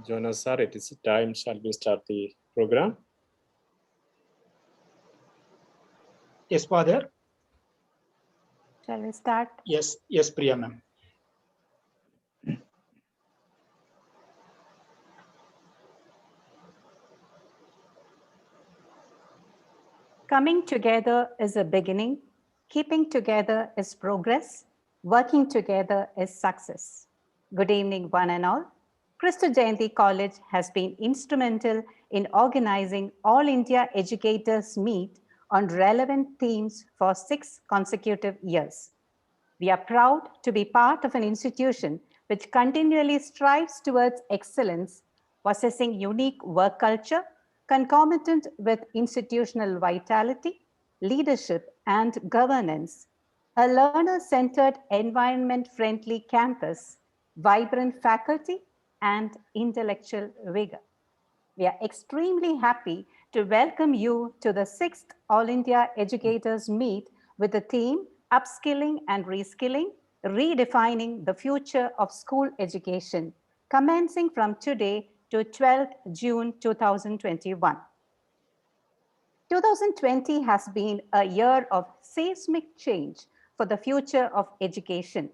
Jonas sir, it is time. Shall we start the program? Yes, Father. Shall we start? Yes, Priya ma'am. Coming together is a beginning. Keeping together is progress. Working together is success. Good evening, one and all. Kristu Jayanti College has been instrumental in organizing All India Educators Meet on relevant themes for 6 consecutive years. We are proud to be part of an institution which continually strives towards excellence, possessing unique work culture, concomitant with institutional vitality, leadership, and governance, a learner-centered, environment-friendly campus, vibrant faculty, and intellectual vigor. We are extremely happy to welcome you to the 6th All India Educators Meet with the theme Upskilling and Reskilling, Redefining the Future of School Education, commencing from today to 12th June 2021. 2020 has been a year of seismic change for the future of education.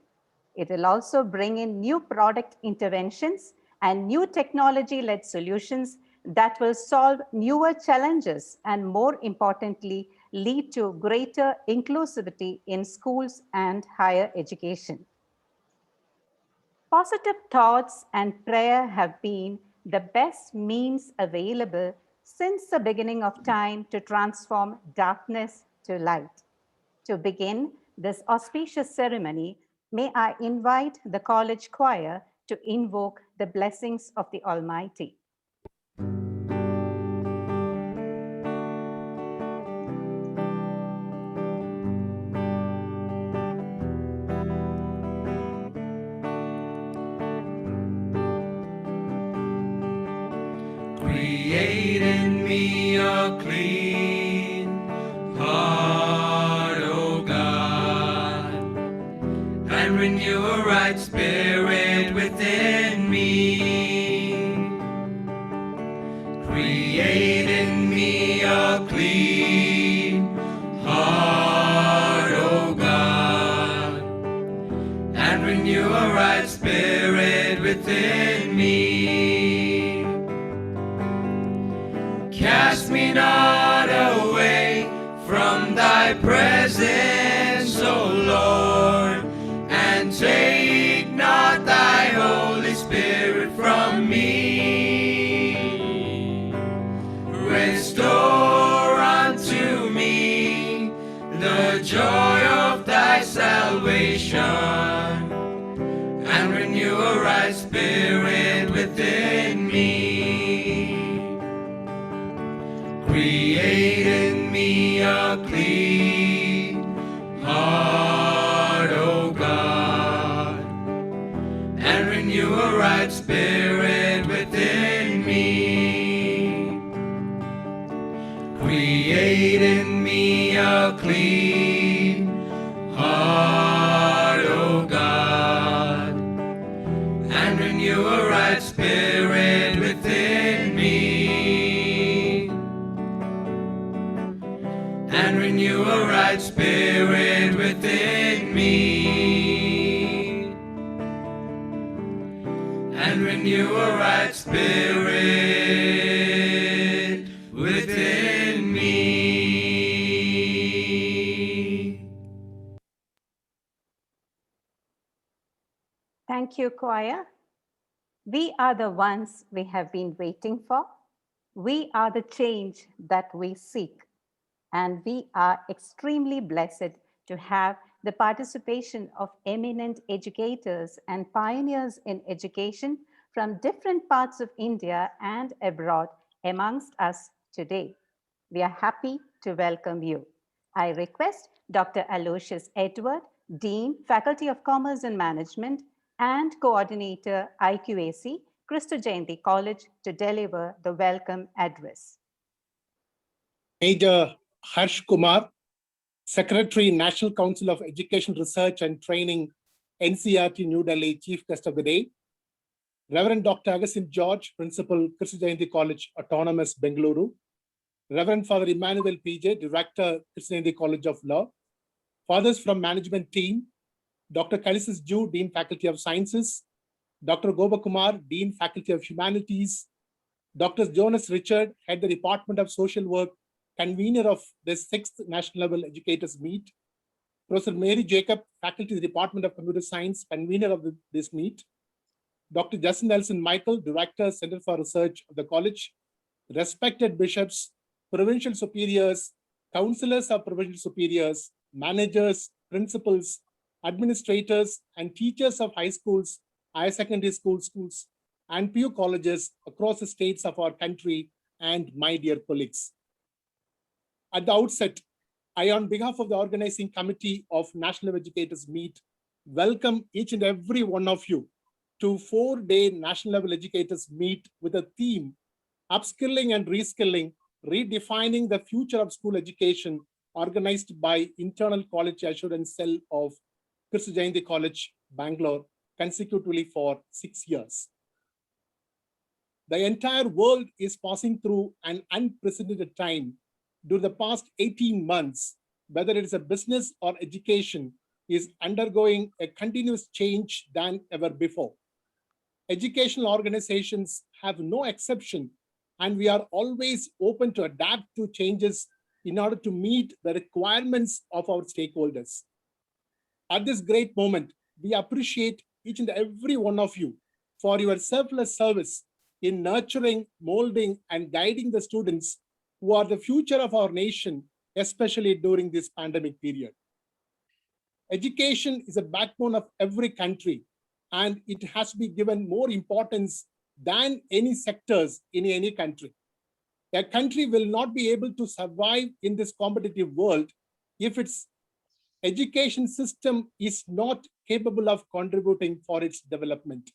It will also bring in new product interventions and new technology-led solutions that will solve newer challenges and, more importantly, lead to greater inclusivity in schools and higher education. Positive thoughts and prayer have been the best means available since the beginning of time to transform darkness to light. To begin this auspicious ceremony, may I invite the college choir to invoke the blessings of the Almighty. Create in me a clean heart, O God, and renew a right spirit within me. Create in me a clean heart, O God, and renew a right spirit within me. Cast me not away from thy presence, O Lord, and take not thy Holy Spirit from me. Restore unto me the joy of thy salvation, and renew a right spirit within me. Create in me a clean heart, O God, and renew a right spirit within me. Create in me a clean heart, O God, and renew a right spirit within me. And renew a right spirit within me. And renew a right spirit within me. Thank you, choir. We are the ones we have been waiting for. We are the change that we seek. And we are extremely blessed to have the participation of eminent educators and pioneers in education from different parts of India and abroad amongst us today. We are happy to welcome you. I request Dr. Aloysius Edward, Dean, Faculty of Commerce and Management, and Coordinator, IQAC, Kristu Jayanti College, to deliver the welcome address. Major Harsh Kumar, Secretary, National Council of Education Research and Training, NCERT, New Delhi, Chief Guest of the Day. Reverend Dr. Augustine George, Principal, Kristu Jayanti College, Autonomous, Bengaluru. Reverend Father Emmanuel PJ, Director, Kristu Jayanti College of Law. Fathers from management team, Dr. Kalisis Ju, Dean, Faculty of Sciences. Dr. Kumar, Dean, Faculty of Humanities. Dr. Jonas Richard, Head the Department of Social Work, convener of the 6th National Level Educators Meet. Professor Mary Jacob, Faculty of the Department of Computer Science, convener of this meet. Dr. Justin Nelson Michael, Director, Center for Research of the college. Respected bishops, provincial superiors, counselors of provincial superiors, managers, principals, administrators, and teachers of high schools, higher secondary schools, and PU colleges across the states of our country, and my dear colleagues. At the outset, I, on behalf of the organizing committee of National Educators Meet, welcome each and every one of you to 4-day National Level Educators Meet with a theme, upskilling and reskilling, redefining the future of school education, organized by Internal Quality Assurance Cell of Kristu Jayanti College, Bangalore, consecutively for 6 years. The entire world is passing through an unprecedented time. During the past 18 months, whether it is a business or education, is undergoing a continuous change than ever before. Educational organizations have no exception, and we are always open to adapt to changes in order to meet the requirements of our stakeholders. At this great moment, we appreciate each and every one of you for your selfless service in nurturing, molding, and guiding the students who are the future of our nation, especially during this pandemic period. Education is a backbone of every country, and it has to be given more importance than any sectors in any country. A country will not be able to survive in this competitive world if its education system is not capable of contributing for its development.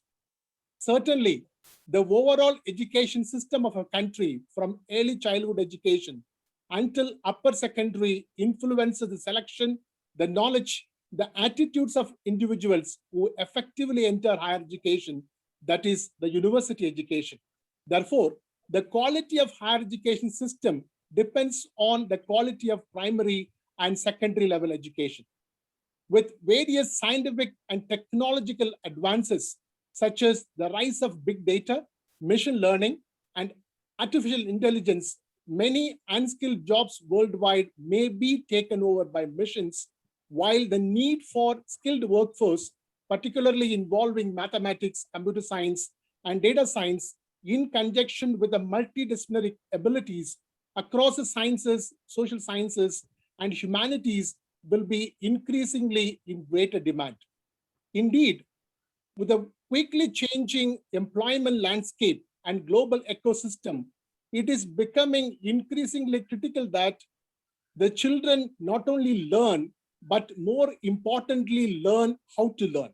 Certainly, the overall education system of a country, from early childhood education until upper secondary, influences the selection, the knowledge, the attitudes of individuals who effectively enter higher education, that is the university education. Therefore, the quality of higher education system depends on the quality of primary and secondary level education. With various scientific and technological advances, such as the rise of big data, machine learning, and artificial intelligence, many unskilled jobs worldwide may be taken over by machines, while the need for skilled workforce, particularly involving mathematics, computer science, and data science, in conjunction with the multidisciplinary abilities across the sciences, social sciences, and humanities, will be increasingly in greater demand. Indeed, with the quickly changing employment landscape and global ecosystem, it is becoming increasingly critical that the children not only learn, but more importantly, learn how to learn.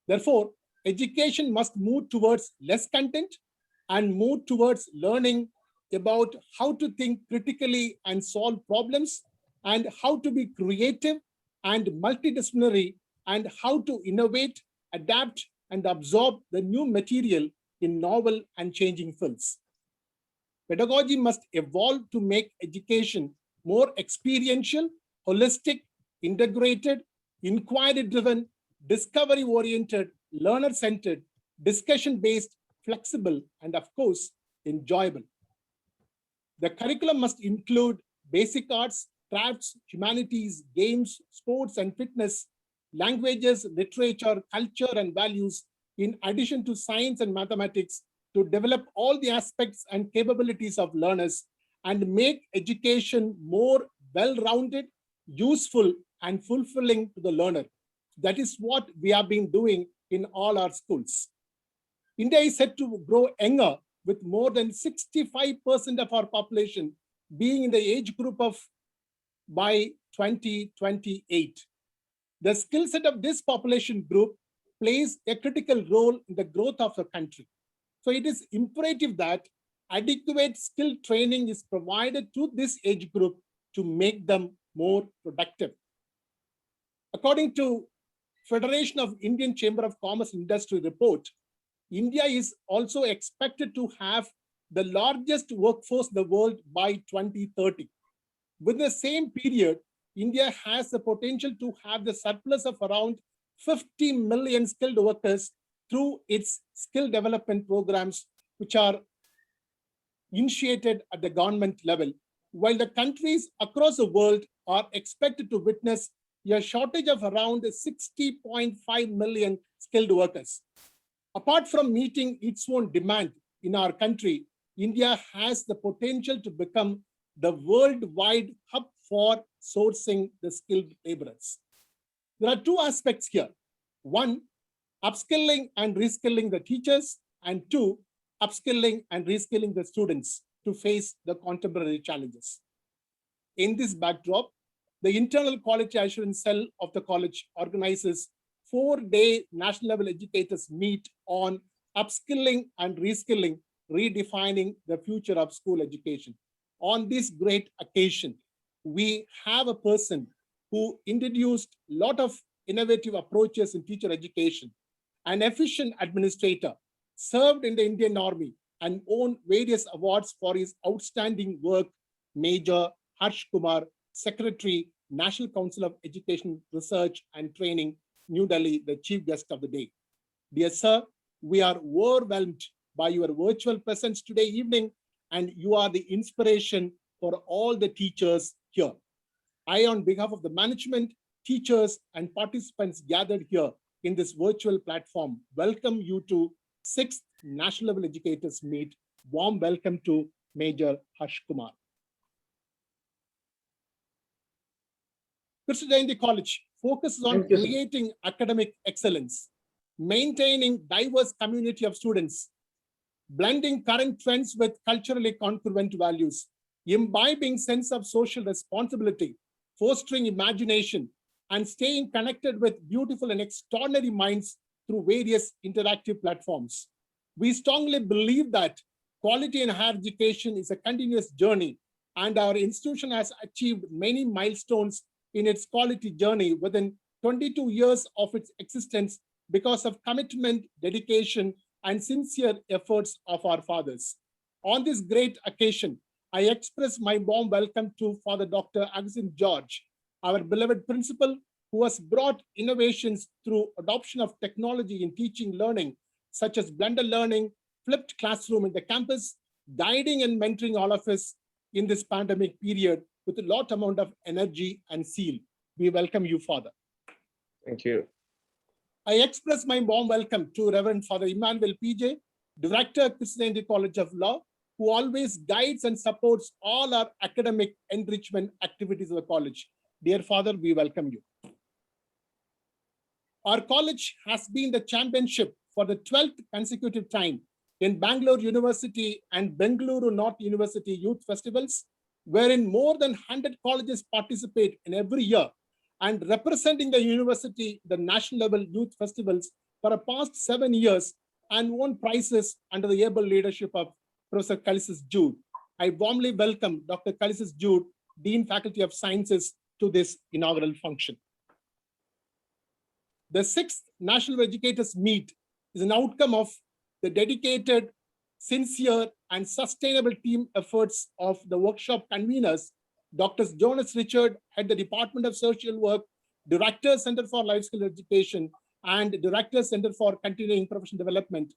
Therefore, education must move towards less content and move towards learning about how to think critically and solve problems, and how to be creative and multidisciplinary, and how to innovate, adapt, and absorb the new material in novel and changing fields. Pedagogy must evolve to make education more experiential, holistic, integrated, inquiry-driven, discovery-oriented, learner-centered, discussion-based, flexible, and of course, enjoyable. The curriculum must include basic arts, crafts, humanities, games, sports and fitness, languages, literature, culture, and values, in addition to science and mathematics, to develop all the aspects and capabilities of learners and make education more well-rounded, useful, and fulfilling to the learner. That is what we have been doing in all our schools. India is set to grow younger, with more than 65% of our population being in the age group of by 2028. The skill set of this population group plays a critical role in the growth of the country. So it is imperative that adequate skill training is provided to this age group to make them more productive. According to Federation of Indian Chamber of Commerce and Industry report, India is also expected to have the largest workforce in the world by 2030. Within the same period, India has the potential to have the surplus of around 50 million skilled workers through its skill development programs, which are initiated at the government level, while the countries across the world are expected to witness a shortage of around 60.5 million skilled workers. Apart from meeting its own demand in our country, India has the potential to become the worldwide hub for sourcing the skilled laborers. There are two aspects here. One, upskilling and reskilling the teachers, and two, upskilling and reskilling the students to face the contemporary challenges. In this backdrop, the internal quality assurance cell of the college organizes 4-day national level educators meet on upskilling and reskilling, redefining the future of school education. On this great occasion, we have a person who introduced a lot of innovative approaches in teacher education, an efficient administrator, served in the Indian Army, and won various awards for his outstanding work, Major Harsh Kumar, Secretary, National Council of Education Research and Training, New Delhi, the chief guest of the day. Dear sir, we are overwhelmed by your virtual presence today evening, and you are the inspiration for all the teachers here. I, on behalf of the management, teachers, and participants gathered here in this virtual platform, welcome you to 6th National Level Educators Meet. Warm welcome to Major Harsh Kumar. Kristu Jayanti College focuses on creating academic excellence, maintaining diverse community of students, blending current trends with culturally congruent values, imbibing sense of social responsibility, fostering imagination, and staying connected with beautiful and extraordinary minds through various interactive platforms. We strongly believe that quality in higher education is a continuous journey, and our institution has achieved many milestones in its quality journey within 22 years of its existence because of commitment, dedication, and sincere efforts of our fathers. On this great occasion, I express my warm welcome to Father Dr. Augustine George, our beloved principal, who has brought innovations through adoption of technology in teaching learning, such as blended learning, flipped classroom in the campus, guiding and mentoring all of us in this pandemic period with a lot amount of energy and zeal. We welcome you, Father. Thank you. I express my warm welcome to Reverend Father Emmanuel PJ, Director, Kristu Jayanti College of Law, who always guides and supports all our academic enrichment activities of the college. Dear Father, we welcome you. Our college has been the championship for the 12th consecutive time in Bangalore University and Bengaluru North University Youth Festivals, wherein more than 100 colleges participate in every year, and representing the university, the national level youth festivals for the past 7 years, and won prizes under the able leadership of Professor Kalisis Jude. I warmly welcome Dr. Kalisis Jude, Dean Faculty of Sciences, to this inaugural function. The 6th National Educators Meet is an outcome of the dedicated, sincere, and sustainable team efforts of the workshop conveners, Dr. Jonas Richard, head the Department of Social Work, Director, Center for Life Skill Education, and Director, Center for Continuing Professional Development,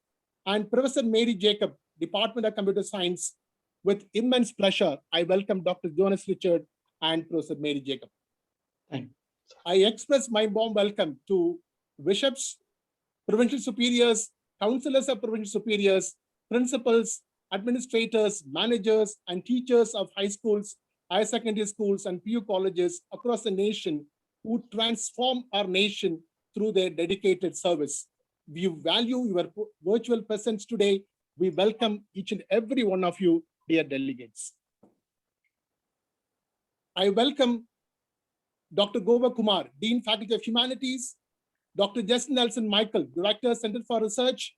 and Professor Mary Jacob, Department of Computer Science. With immense pleasure, I welcome Dr. Jonas Richard and Professor Mary Jacob. I express my warm welcome to bishops, provincial superiors, councillors of provincial superiors, principals, administrators, managers, and teachers of high schools, higher secondary schools, and PU colleges across the nation who transform our nation through their dedicated service. We value your virtual presence today. We welcome each and every one of you, dear delegates. I welcome Dr. Kumar, Dean Faculty of Humanities, Dr. Justin Nelson Michael, Director, Center for Research,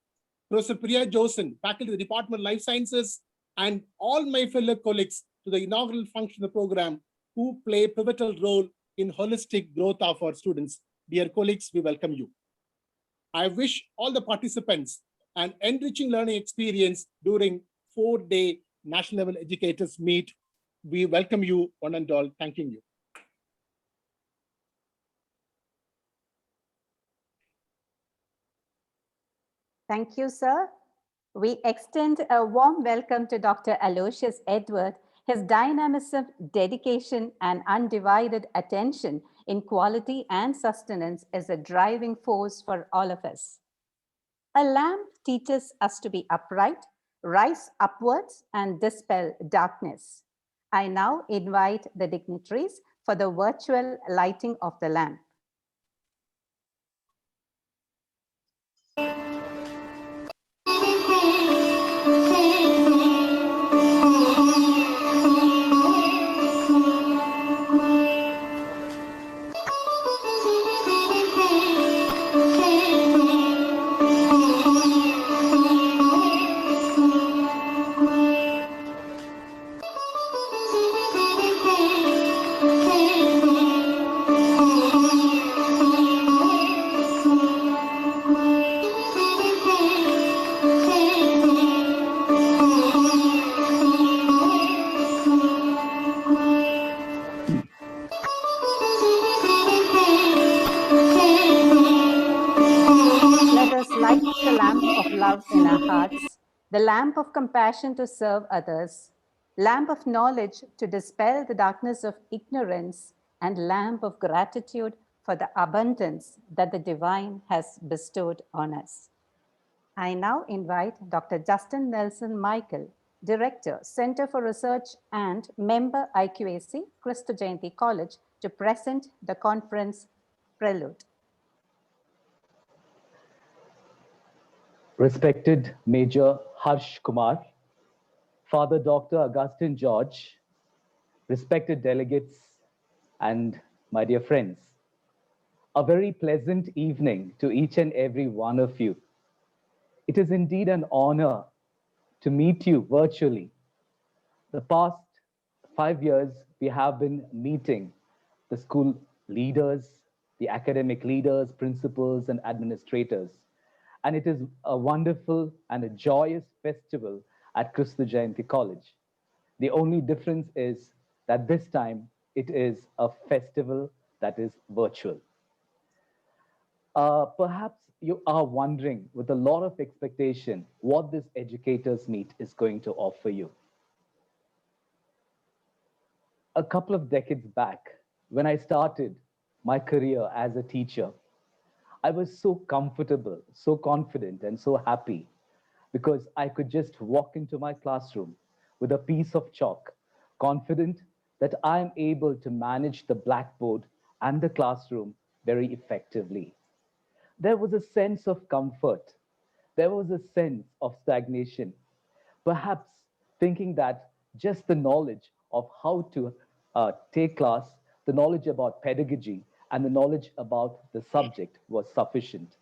Professor Priya Josen, Faculty of the Department of Life Sciences, and all my fellow colleagues to the inaugural function of the program who play a pivotal role in holistic growth of our students. Dear colleagues, we welcome you. I wish all the participants and enriching learning experience during 4-day National Level Educators Meet. We welcome you one and all, thanking you. Thank you, sir. We extend a warm welcome to Dr. Aloysius Edward. His dynamism, dedication, and undivided attention in quality and sustenance is a driving force for all of us. A lamp teaches us to be upright, rise upwards, and dispel darkness. I now invite the dignitaries for the virtual lighting of the lamp. Light the lamp of love in our hearts, the lamp of compassion to serve others, lamp of knowledge to dispel the darkness of ignorance, and lamp of gratitude for the abundance that the divine has bestowed on us. I now invite Dr. Justin Nelson Michael, Director, Center for Research and member IQAC, Kristu Jayanti College, to present the conference prelude. Respected Major Harsh Kumar, Father Dr. Augustine George, respected delegates, and my dear friends, a very pleasant evening to each and every one of you. It is indeed an honor to meet you virtually. The past 5 years, we have been meeting the school leaders, the academic leaders, principals, and administrators. And it is a wonderful and a joyous festival at Kristu Jayanti College. The only difference is that this time it is a festival that is virtual. Perhaps you are wondering with a lot of expectation what this educators meet is going to offer you. A couple of decades back, when I started my career as a teacher, I was so comfortable, so confident, and so happy because I could just walk into my classroom with a piece of chalk, confident that I am able to manage the blackboard and the classroom very effectively. There was a sense of comfort. There was a sense of stagnation, perhaps thinking that just the knowledge of how to take class, the knowledge about pedagogy, and the knowledge about the subject was sufficient.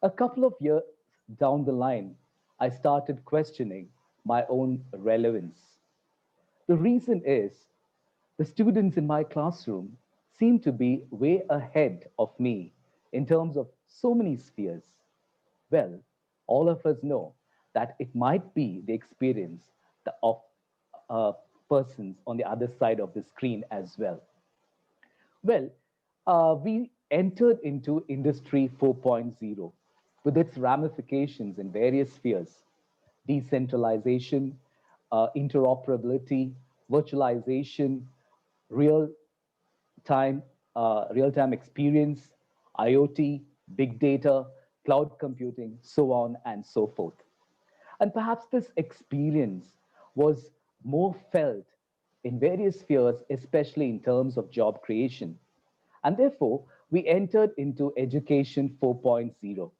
A couple of years down the line, I started questioning my own relevance. The reason is the students in my classroom seem to be way ahead of me in terms of so many spheres. Well, all of us know that it might be the experience of persons on the other side of the screen as well. Well, we entered into Industry 4.0 with its ramifications in various spheres: decentralization, interoperability, virtualization, real-time experience, IoT, big data, cloud computing, so on and so forth. And perhaps this experience was more felt in various spheres, especially in terms of job creation. And therefore, we entered into Education 4.0.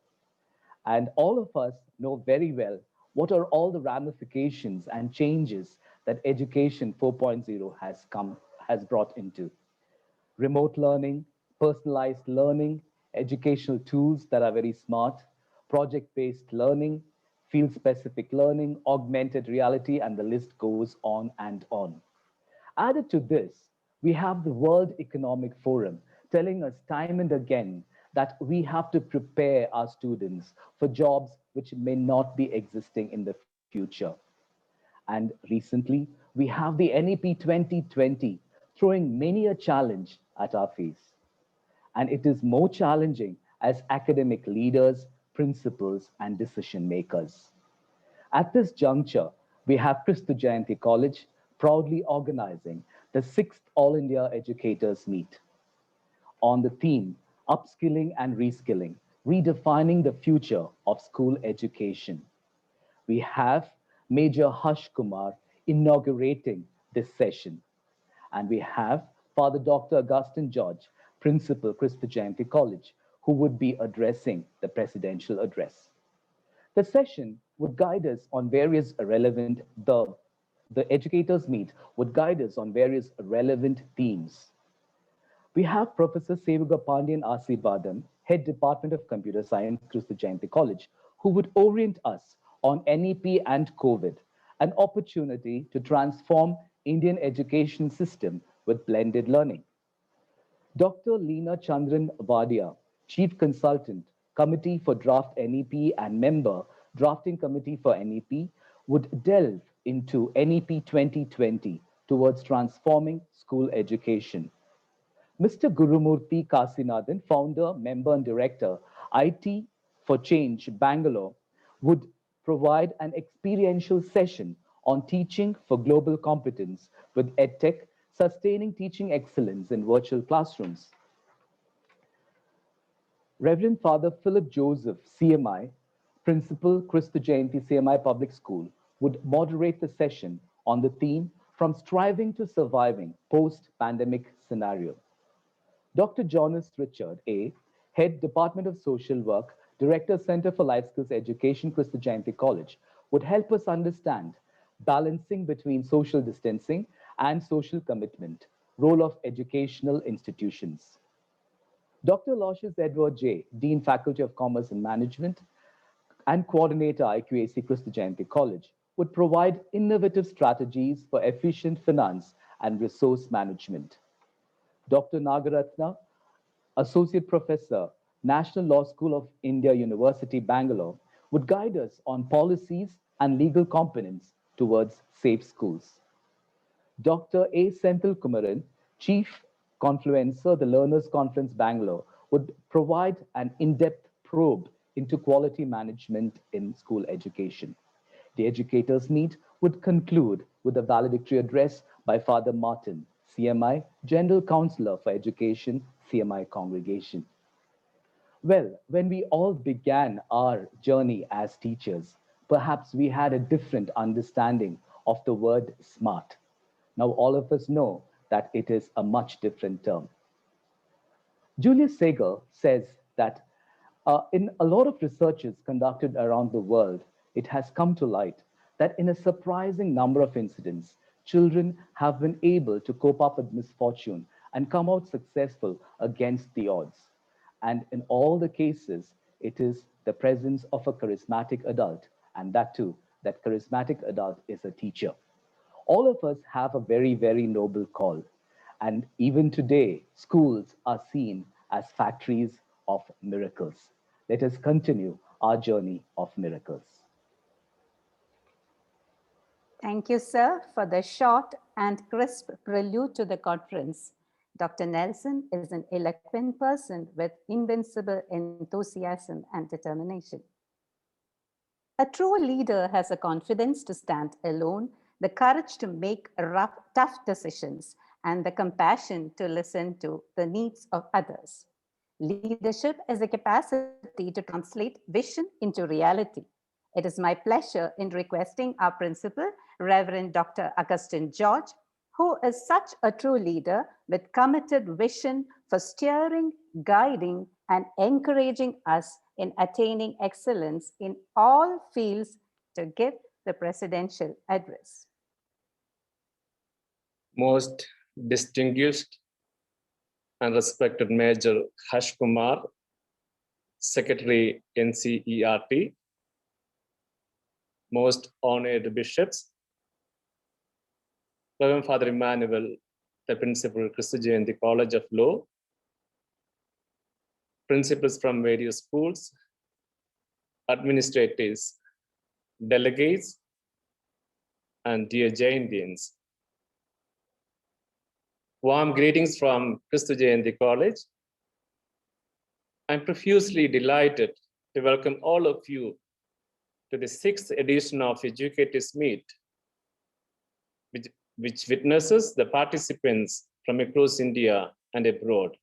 And all of us know very well what are all the ramifications and changes that Education 4.0 has brought into. Remote learning, personalized learning, educational tools that are very smart, project-based learning, field-specific learning, augmented reality, and the list goes on and on. Added to this, we have the World Economic Forum telling us time and again that we have to prepare our students for jobs which may not be existing in the future. And recently, we have the NEP 2020 throwing many a challenge at our face. And it is more challenging as academic leaders, principals, and decision makers. At this juncture, we have Kristu Jayanti College proudly organizing the 6th All India Educators Meet on the theme Upskilling and Reskilling, Redefining the Future of School Education. We have Major Harsh Kumar inaugurating this session. And we have Father Dr. Augustine George, Principal, Kristu Jayanti College, who would be addressing the presidential address. The session would guide us on various relevant, the educators meet would guide us on various relevant themes. We have Professor Sevaga Pandian Asibadam, Head Department of Computer Science, Kristu Jayanti College, who would orient us on NEP and COVID, an opportunity to transform Indian education system with blended learning. Dr. Leena Chandran Vadia, Chief Consultant, Committee for Draft NEP and Member, Drafting Committee for NEP, would delve into NEP 2020 towards transforming school education. Mr. Gurumurthy Kasinathan, Founder, Member and Director, IT for Change, Bangalore, would provide an experiential session on teaching for global competence with EdTech, sustaining teaching excellence in virtual classrooms. Reverend Father Philip Joseph, CMI, Principal, Kristu Jayanti CMI Public School, would moderate the session on the theme From Striving to Surviving Post-Pandemic Scenario. Dr. Jonas Richard A., Head Department of Social Work, Director Center for Life Skills Education, Kristu Jayanti College, would help us understand balancing between social distancing and social commitment, role of educational institutions. Dr. Aloysius Edward J., Dean Faculty of Commerce and Management and Coordinator IQAC Kristu Jayanti College, would provide innovative strategies for efficient finance and resource management. Dr. Nagaratna, Associate Professor, National Law School of India University, Bangalore, would guide us on policies and legal components towards safe schools. Dr. A. Senthil Kumaran, Chief Confluencer, the Learners Conference, Bangalore, would provide an in-depth probe into quality management in school education. The educators meet would conclude with a valedictory address by Father Martin, CMI, General Counselor for Education, CMI Congregation. Well, when we all began our journey as teachers, perhaps we had a different understanding of the word smart. Now all of us know that it is a much different term. Julius Segal says that in a lot of researches conducted around the world, it has come to light that in a surprising number of incidents, children have been able to cope up with misfortune and come out successful against the odds. And in all the cases, it is the presence of a charismatic adult, and that too, that charismatic adult is a teacher. All of us have a very, very noble call. And even today, schools are seen as factories of miracles. Let us continue our journey of miracles. Thank you, sir, for the short and crisp prelude to the conference. Dr. Nelson is an eloquent person with invincible enthusiasm and determination. A true leader has a confidence to stand alone, the courage to make tough decisions, and the compassion to listen to the needs of others. Leadership is a capacity to translate vision into reality. It is my pleasure in requesting our principal, Reverend Dr. Augustine George, who is such a true leader with committed vision for steering, guiding, and encouraging us in attaining excellence in all fields, to give the presidential address. Most distinguished and respected Major Harsh Kumar, Secretary NCERT, most honored bishops, Reverend Father Emmanuel, the Principal, Kristu Jayanti College of Law, principals from various schools, administrators, delegates, and dear Jayantians. Warm greetings from Kristu Jayanti College. I'm profusely delighted to welcome all of you to the 6th edition of Educators Meet, which witnesses the participants from across India and abroad.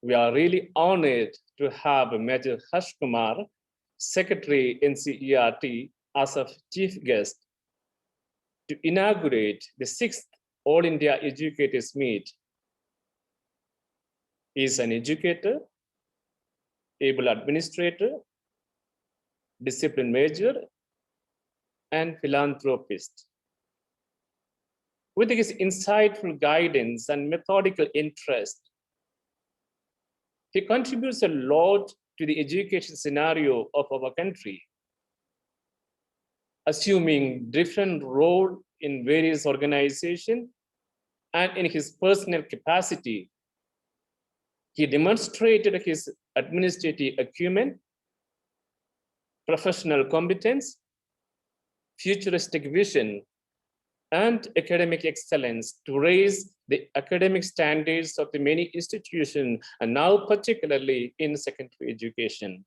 We are really honored to have Major Kumar, Secretary NCERT, as a chief guest to inaugurate the 6th All India Educators Meet. He is an educator, able administrator, discipline major, and philanthropist. With his insightful guidance and methodical interest, he contributes a lot to the education scenario of our country, assuming different role in various organizations and in his personal capacity. He demonstrated his administrative acumen, professional competence, futuristic vision, and academic excellence to raise the academic standards of the many institutions, and now particularly in secondary education.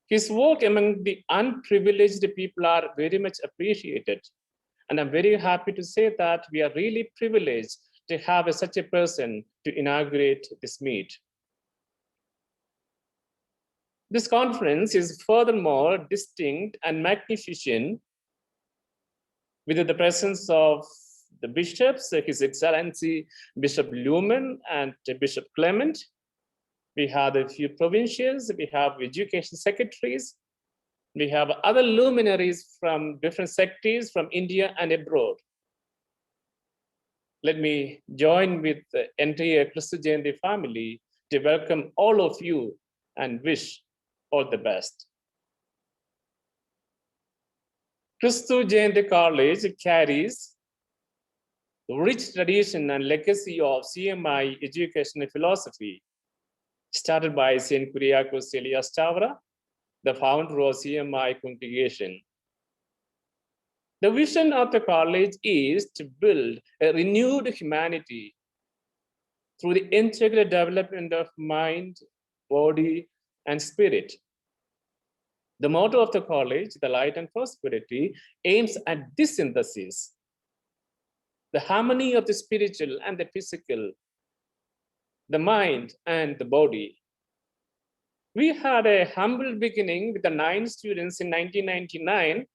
His work among the unprivileged people are very much appreciated. And I'm very happy to say that we are really privileged to have such a person to inaugurate this meet. This conference is furthermore distinct and magnificent with the presence of the bishops, His Excellency Bishop Lumen and Bishop Clement. We have a few provincials, we have education secretaries, we have other luminaries from different sectors from India and abroad. Let me join with the entire Kristu Jayanti family to welcome all of you and wish all the best. Kristu Jayanti College carries the rich tradition and legacy of CMI educational philosophy, started by Saint Kuriakos Elias Chavra, the founder of CMI congregation. The vision of the college is to build a renewed humanity through the integral development of mind, body, and spirit. The motto of the college, the light and prosperity, aims at this synthesis, the harmony of the spiritual and the physical, the mind and the body. We had a humble beginning with the 9 students in 1999,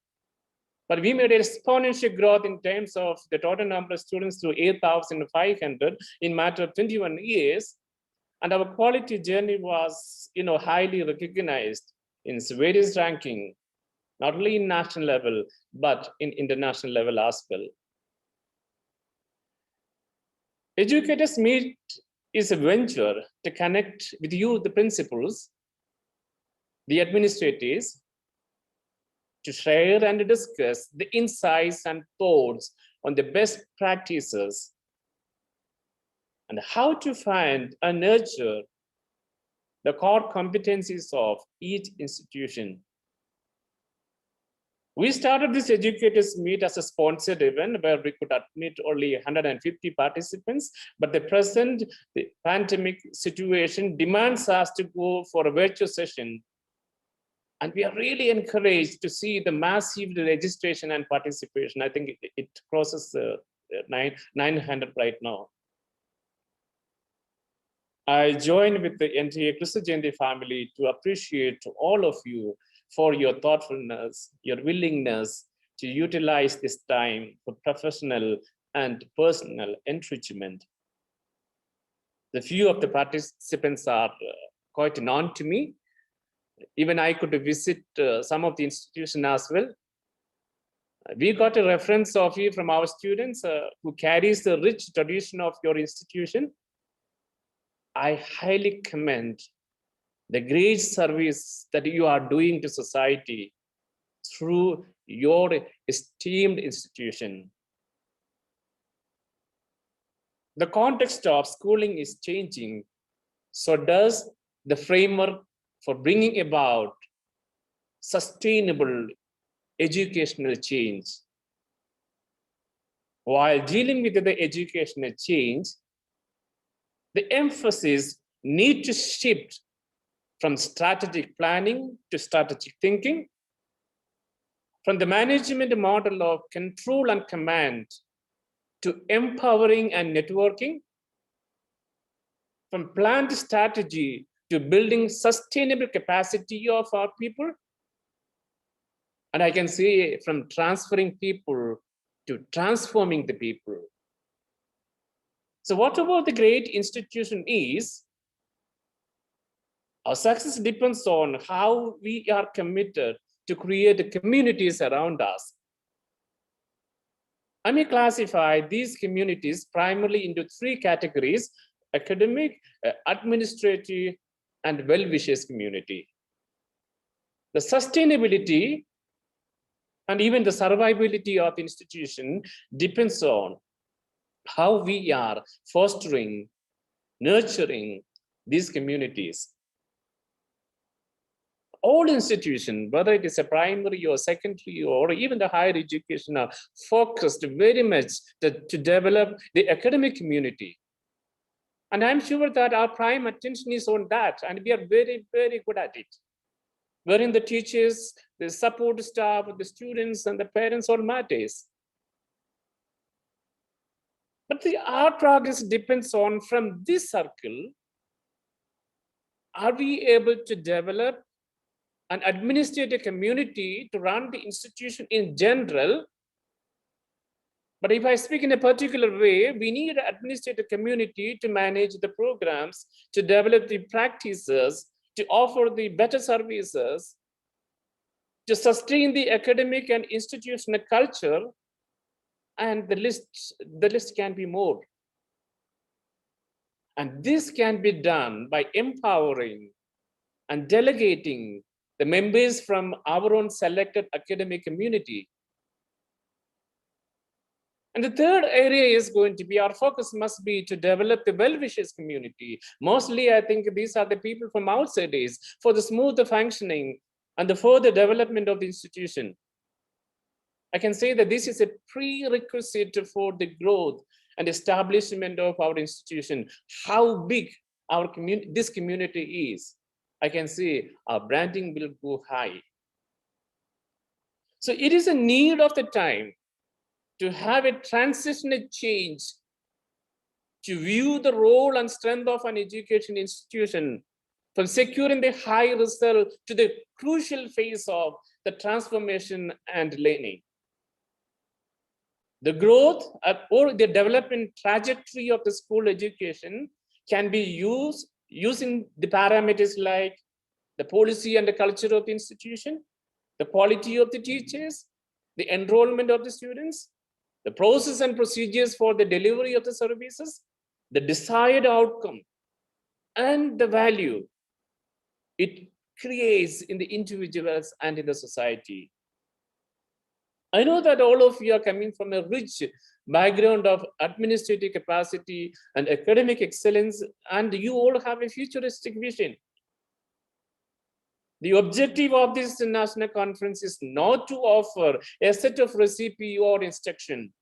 but we made an exponential growth in terms of the total number of students to 8,500 in a matter of 21 years. And our quality journey was, highly recognized in various ranking, not only in national level, but in international level as well. Educators Meet is a venture to connect with you, the principals, the administrators, to share and discuss the insights and thoughts on the best practices and how to find and nurture the core competencies of each institution. We started this Educators Meet as a sponsored event where we could admit only 150 participants, but the present pandemic situation demands us to go for a virtual session. And we are really encouraged to see the massive registration and participation. I think it crosses 900 right now. I join with the entire Kristu Jayanti family to appreciate all of you for your thoughtfulness, your willingness to utilize this time for professional and personal enrichment. The few of the participants are quite known to me. Even I could visit some of the institutions as well. We got a reference of you from our students who carries the rich tradition of your institution. I highly commend the great service that you are doing to society through your esteemed institution. the context of schooling is changing. So does the framework for bringing about sustainable educational change. While dealing with the educational change, the emphasis needs to shift from strategic planning to strategic thinking, from the management model of control and command to empowering and networking, from planned strategy to building sustainable capacity of our people. And I can say from transferring people to transforming the people. So whatever the great institution is, our success depends on how we are committed to create communities around us. I may classify these communities primarily into three categories: academic, administrative, and well-wishers community. The sustainability and even the survivability of the institution depends on how we are fostering, nurturing these communities. All institutions, whether it is a primary or secondary or even the higher education, are focused very much to develop the academic community. And I'm sure that our prime attention is on that, and we are very, very good at it. Wherein the teachers, the support staff, the students, and the parents all matters. But our progress depends on, from this circle, are we able to develop an administrative community to run the institution in general? But if I speak in a particular way, we need an administrative community to manage the programs, to develop the practices, to offer the better services, to sustain the academic and institutional culture, and the list can be more. And this can be done by empowering and delegating the members from our own selected academic community. And the third area is going to be, our focus must be to develop the well-wishers community. Mostly, I think these are the people from outside days for the smoother functioning and the further development of the institution. I can say that this is a prerequisite for the growth and establishment of our institution. How big our community, this community is, I can say our branding will go high. So it is a need of the time to have a transitional change, to view the role and strength of an education institution from securing the high result to the crucial phase of the transformation and learning. The growth or the development trajectory of the school education can be used using the parameters like the policy and the culture of the institution, the quality of the teachers, the enrollment of the students, the process and procedures for the delivery of the services, the desired outcome, and the value it creates in the individuals and in the society. I know that all of you are coming from a rich background of administrative capacity and academic excellence, and you all have a futuristic vision. The objective of this national conference is not to offer a set of recipe or instruction.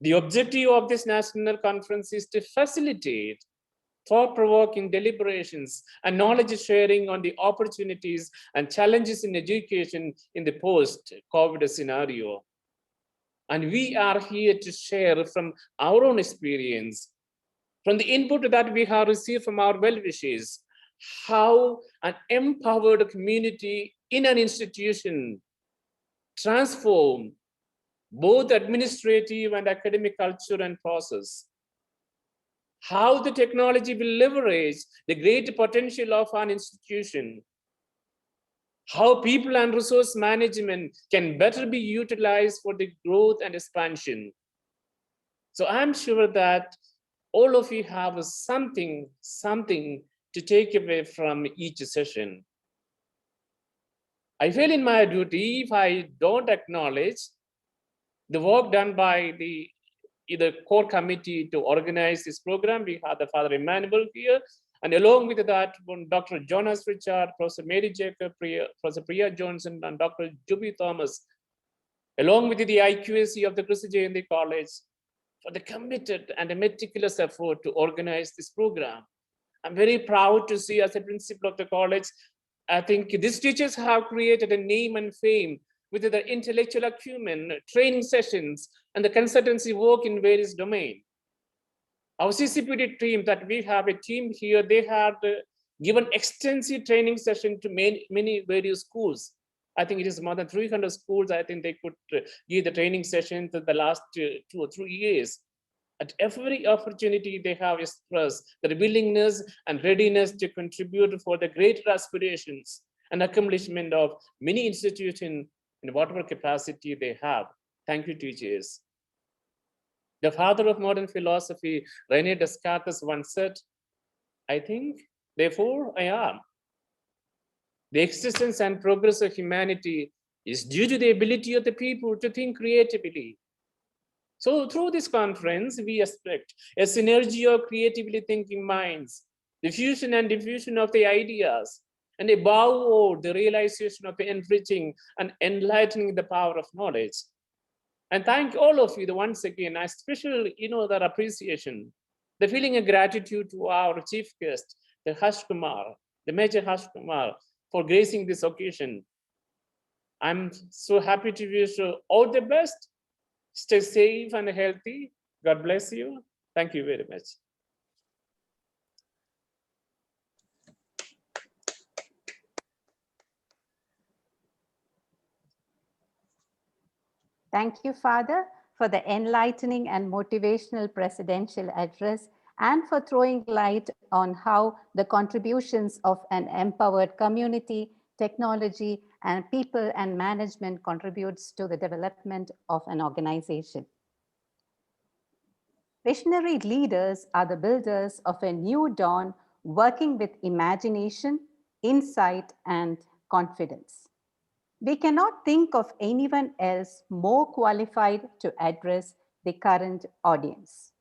The objective of this national conference is to facilitate thought-provoking deliberations and knowledge sharing on the opportunities and challenges in education in the post-COVID scenario. And we are here to share from our own experience, from the input that we have received from our well-wishers, how an empowered community in an institution transform both administrative and academic culture and process. How the technology will leverage the great potential of an institution. How people and resource management can better be utilized for the growth and expansion. So I'm sure that all of you have something to take away from each session. I feel in my duty if I don't acknowledge the work done by the the core committee to organize this program. We had the Father Emmanuel here, and along with that, Dr. Jonas Richard, Professor Mary Jacob, Professor Priya Johnson, and Dr. Juby Thomas, along with the IQAC of the Kristu Jayanti College, for the committed and a meticulous effort to organize this program. I'm very proud to see, as a principal of the college, I think these teachers have created a name and fame with the intellectual acumen, training sessions, and the consultancy work in various domains. Our CCPD team, that we have a team here, they had given extensive training session to many various schools. I think it is more than 300 schools. I think they could give the training sessions in the last 2 or 3 years. At every opportunity, they have expressed their willingness and readiness to contribute for the greater aspirations and accomplishment of many institutions in whatever capacity they have. Thank you, teachers. The father of modern philosophy, René Descartes, once said, I think, therefore I am. The existence and progress of humanity is due to the ability of the people to think creatively. So through this conference, we expect a synergy of creatively thinking minds, the fusion and diffusion of the ideas, and above all, the realization of the enriching and enlightening the power of knowledge. And thank all of you once again, a special, the appreciation, the feeling of gratitude to our chief guest, the Kumar, the Major Kumar, for gracing this occasion. I'm so happy to wish you all the best. Stay safe and healthy. God bless you. Thank you very much. Thank you, Father, for the enlightening and motivational presidential address and for throwing light on how the contributions of an empowered community, technology, and people and management contributes to the development of an organization. Visionary leaders are the builders of a new dawn, working with imagination, insight, and confidence. We cannot think of anyone else more qualified to address the current audience.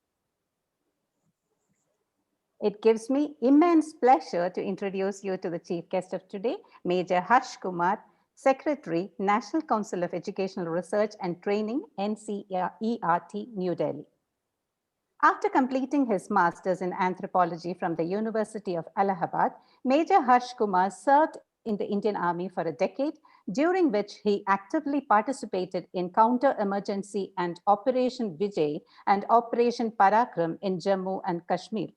It gives me immense pleasure to introduce you to the chief guest of today, Major Kumar, Secretary, National Council of Educational Research and Training, NCERT, New Delhi. After completing his master's in anthropology from the University of Allahabad, Major Kumar served in the Indian Army for a decade, during which he actively participated in counter-emergency and Operation Vijay and Operation Parakram in Jammu and Kashmir.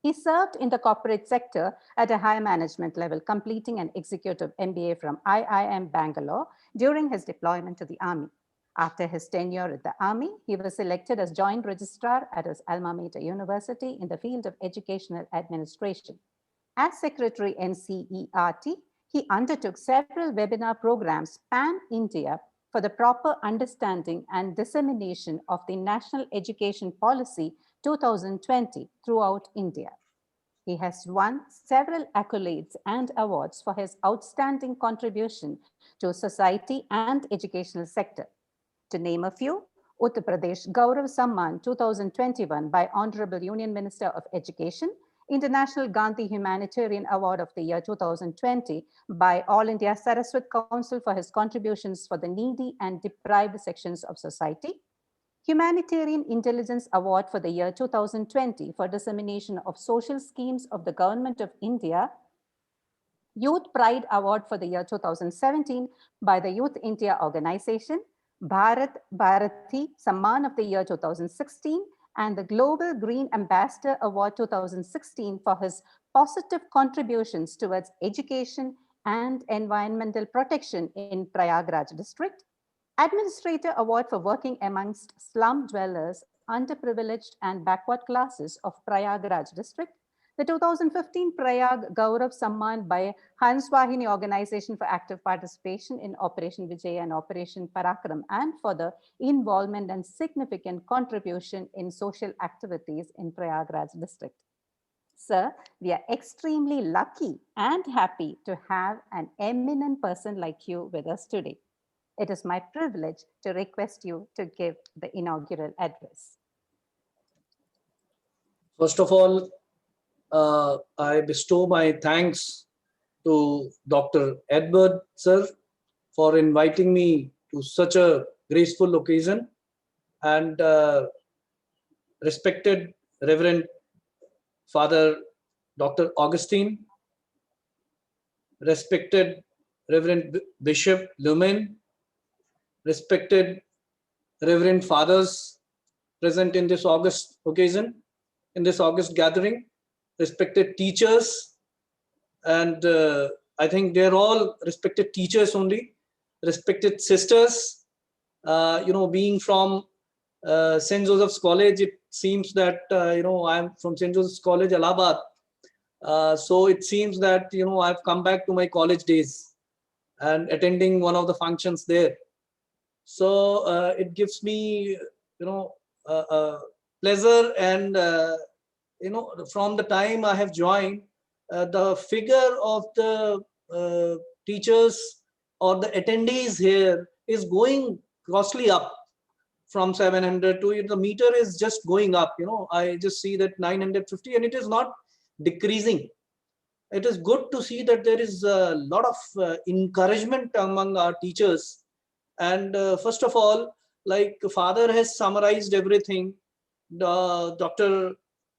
He served in the corporate sector at a high management level, completing an executive MBA from IIM Bangalore during his deployment to the Army. After his tenure at the Army, he was selected as Joint Registrar at his alma mater university in the field of educational administration. As Secretary NCERT, he undertook several webinar programs pan-India for the proper understanding and dissemination of the National Education Policy 2020 throughout India. He has won several accolades and awards for his outstanding contribution to society and educational sector. To name a few, Uttar Pradesh Gaurav Samman 2021 by Honorable Union Minister of Education, International Gandhi Humanitarian Award of the year 2020 by All India Saraswat Council for his contributions for the needy and deprived sections of society, Humanitarian Intelligence Award for the year 2020 for dissemination of social schemes of the Government of India, Youth Pride Award for the year 2017 by the Youth India Organization, Bharat Bharati Samman of the year 2016, and the Global Green Ambassador Award 2016 for his positive contributions towards education and environmental protection in Prayagraj district, Administrator Award for working amongst slum dwellers, underprivileged and backward classes of Prayagraj district, the 2015 Prayag Gaurav Samman by Hanswahini Organization for active participation in Operation Vijay and Operation Parakram, and for the involvement and significant contribution in social activities in Prayagraj district. Sir, we are extremely lucky and happy to have an eminent person like you with us today. It is my privilege to request you to give the inaugural address. First of all, I bestow my thanks to Dr. Edward, sir, for inviting me to such a graceful occasion, and respected Reverend Father Dr. Augustine, respected Reverend Bishop Lumen, respected Reverend Fathers present in this August occasion, in this August gathering, respected teachers, and I think they're all respected teachers only, respected sisters. Being from St. Joseph's College, it seems that, I'm from St. Joseph's College, Allahabad. So it seems that, I've come back to my college days and attending one of the functions there. So it gives me, pleasure, and, from the time I have joined, the figure of the teachers or the attendees here is going grossly up. From 700 to, the meter is just going up. I just see that 950, and it is not decreasing. It is good to see that there is a lot of encouragement among our teachers. And first of all, like Father has summarized everything, Dr.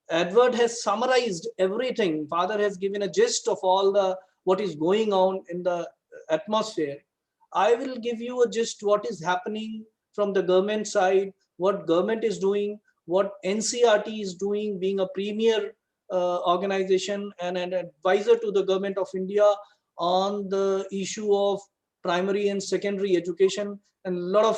Edward has summarized everything. Father has given a gist of all the what is going on in the atmosphere. I will give you a gist what is happening from the government side, what government is doing, what NCERT is doing, being a premier organization and an advisor to the government of India on the issue of primary and secondary education, and a lot of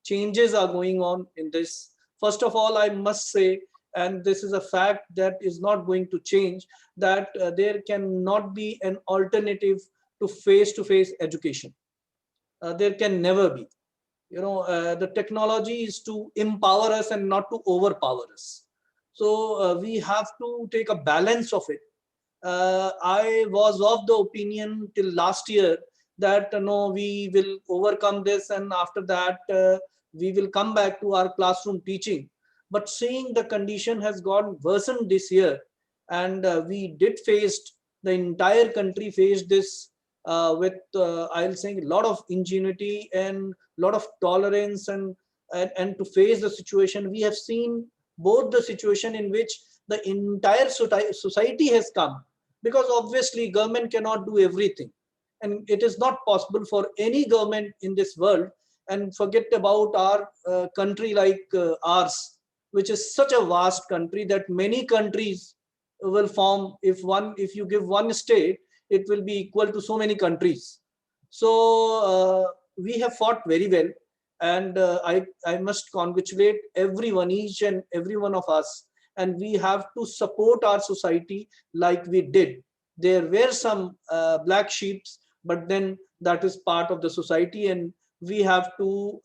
changes are going on in this. First of all, I must say, and this is a fact that is not going to change, that there cannot be an alternative to face-to-face education. There can never be. The technology is to empower us and not to overpower us. So we have to take a balance of it. I was of the opinion till last year that no, we will overcome this, and after that we will come back to our classroom teaching. But seeing the condition has gone worsened this year, and we did faced, the entire country faced this with I'll say a lot of ingenuity and a lot of tolerance, and to face the situation. We have seen both the situation in which the entire society has come, because obviously government cannot do everything, and it is not possible for any government in this world. And forget about our country like ours, which is such a vast country that many countries will form. If you give one state, it will be equal to so many countries. So we have fought very well, and I must congratulate everyone, each and every one of us, and we have to support our society like we did. There were some black sheeps, but then that is part of the society, and we have to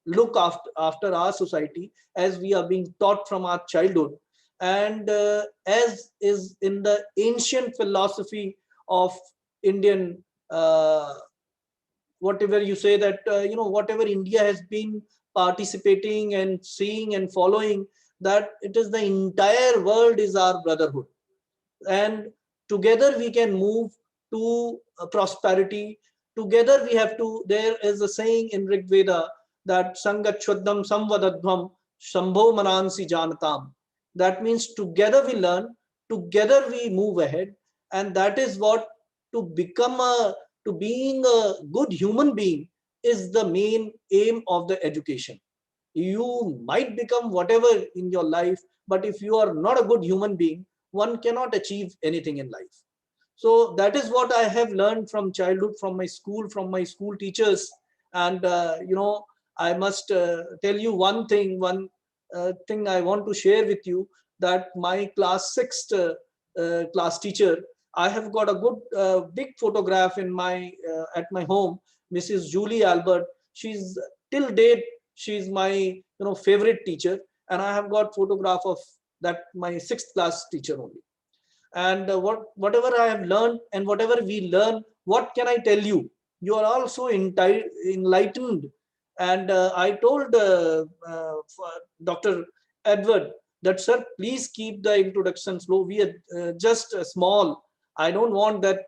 look after our society as we are being taught from our childhood. And as is in the ancient philosophy of Indian, whatever you say, that whatever India has been participating and seeing and following, that it is the entire world is our brotherhood, and together we can move to prosperity. Together we have to, there is a saying in Rig Veda that Sangachwadam Samvadadvam Shambho Manansi Janatam. That means together we learn, together we move ahead, and that is what, to being a good human being is the main aim of the education. You might become whatever in your life, but if you are not a good human being, one cannot achieve anything in life. So that is what I have learned from childhood, from my school teachers. And I must tell you one thing I want to share with you, that my class 6th class teacher, I have got a good big photograph in my at my home, Mrs. Julie Albert. She's till date, she's my favorite teacher, and I have got photograph of that, my 6th class teacher only. And whatever I have learned and whatever we learn, what can I tell you? You are also enlightened. And I told Dr. Edward that, sir, please keep the introduction slow. We are just small. I don't want that,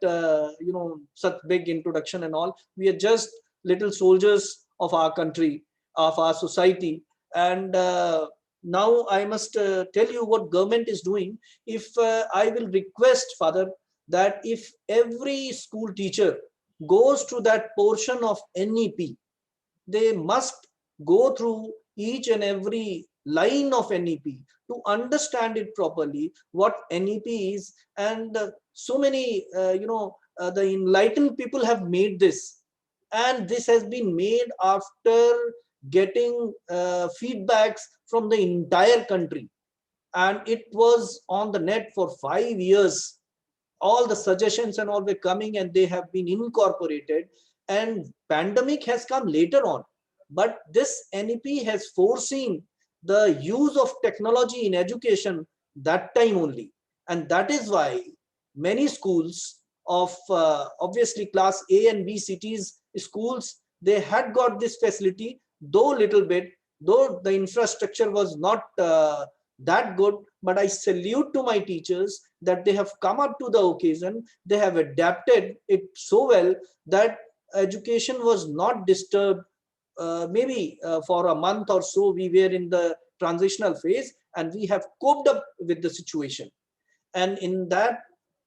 such big introduction and all. We are just little soldiers of our country, of our society. And now I must tell you what government is doing. If I will request, Father, that if every school teacher goes to that portion of NEP, they must go through each and every line of NEP to understand it properly, what NEP is. And so many, the enlightened people have made this. And this has been made after getting feedbacks from the entire country. And it was on the net for 5 years. All the suggestions and all were coming, and they have been incorporated. And pandemic has come later on, but this NEP has foreseen the use of technology in education that time only. And that is why many schools of obviously class A and B cities schools, they had got this facility, though little bit, though the infrastructure was not that good. But I salute to my teachers that they have come up to the occasion. They have adapted it so well that education was not disturbed. Maybe for a month or so we were in the transitional phase, and we have coped up with the situation. And in that,